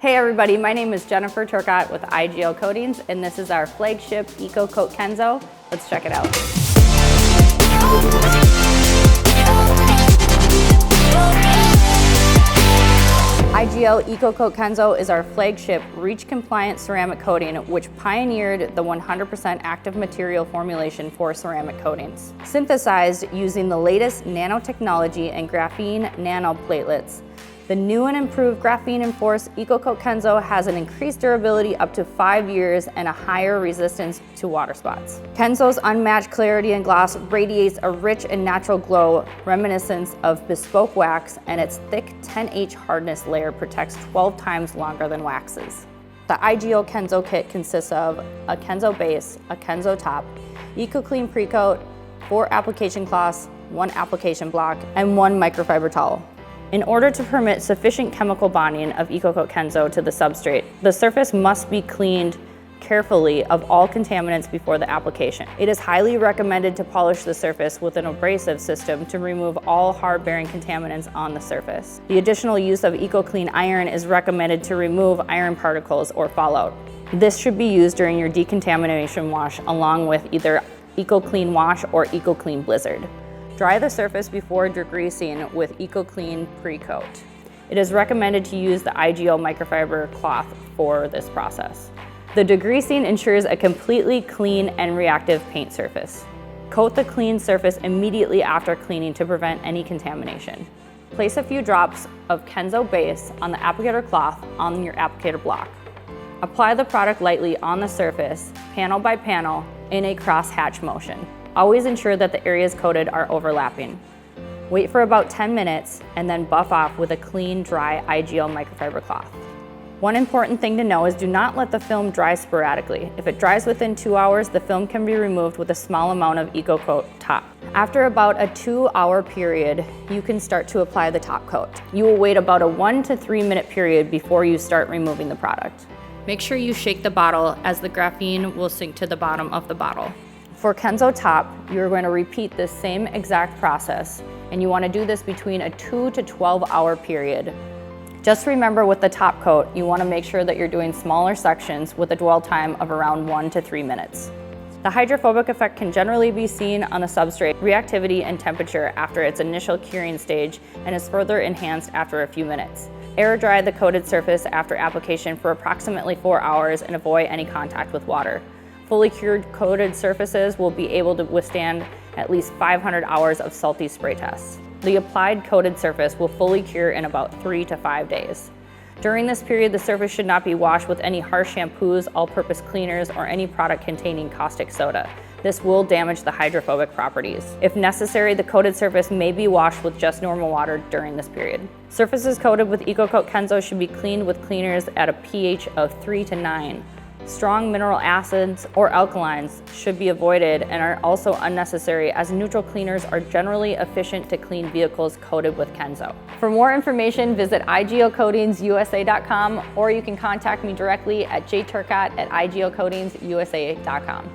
Hey everybody, my name is Jennifer Turcotte with IGL Coatings, and this is our flagship EcoCoat Kenzo. Let's check it out. IGL EcoCoat Kenzo is our flagship REACH-compliant ceramic coating, which pioneered the 100% active material formulation for ceramic coatings. Synthesized using the latest nanotechnology and graphene nano-platelets, the new and improved Graphene Reinforced Ecocoat Kenzo has an increased durability up to 5 years and a higher resistance to water spots. Kenzo's unmatched clarity and gloss radiates a rich and natural glow reminiscent of bespoke wax, and its thick 10H hardness layer protects 12 times longer than waxes. The IGL Kenzo kit consists of a Kenzo base, a Kenzo top, EcoClean Precoat, 4 application cloths, 1 application block, and 1 microfiber towel. In order to permit sufficient chemical bonding of EcoCoat Kenzo to the substrate, the surface must be cleaned carefully of all contaminants before the application. It is highly recommended to polish the surface with an abrasive system to remove all hard-bearing contaminants on the surface. The additional use of EcoClean iron is recommended to remove iron particles or fallout. This should be used during your decontamination wash along with either EcoClean Wash or EcoClean Blizzard. Dry the surface before degreasing with EcoClean Precoat. It is recommended to use the IGL microfiber cloth for this process. The degreasing ensures a completely clean and reactive paint surface. Coat the clean surface immediately after cleaning to prevent any contamination. Place a few drops of Kenzo base on the applicator cloth on your applicator block. Apply the product lightly on the surface, panel by panel, in a cross-hatch motion. Always ensure that the areas coated are overlapping. Wait for about 10 minutes and then buff off with a clean, dry IGL microfiber cloth. One important thing to know is do not let the film dry sporadically. If it dries within 2 hours, the film can be removed with a small amount of EcoCoat top. After about a 2-hour period, you can start to apply the top coat. You will wait about a 1 to 3 minute period before you start removing the product. Make sure you shake the bottle as the graphene will sink to the bottom of the bottle. For Kenzo top, you're going to repeat this same exact process, and you want to do this between a 2 to 12-hour period. Just remember with the top coat, you want to make sure that you're doing smaller sections with a dwell time of around 1 to 3 minutes. The hydrophobic effect can generally be seen on the substrate reactivity and temperature after its initial curing stage and is further enhanced after a few minutes. Air dry the coated surface after application for approximately 4 hours and avoid any contact with water. Fully cured coated surfaces will be able to withstand at least 500 hours of salty spray tests. The applied coated surface will fully cure in about 3 to 5 days. During this period, the surface should not be washed with any harsh shampoos, all-purpose cleaners, or any product containing caustic soda. This will damage the hydrophobic properties. If necessary, the coated surface may be washed with just normal water during this period. Surfaces coated with EcoCoat Kenzo should be cleaned with cleaners at a pH of 3 to 9. Strong mineral acids or alkalines should be avoided and are also unnecessary, as neutral cleaners are generally efficient to clean vehicles coated with Kenzo. For more information, visit iglcoatingsusa.com, or you can contact me directly at jturcotte@iglcoatingsusa.com.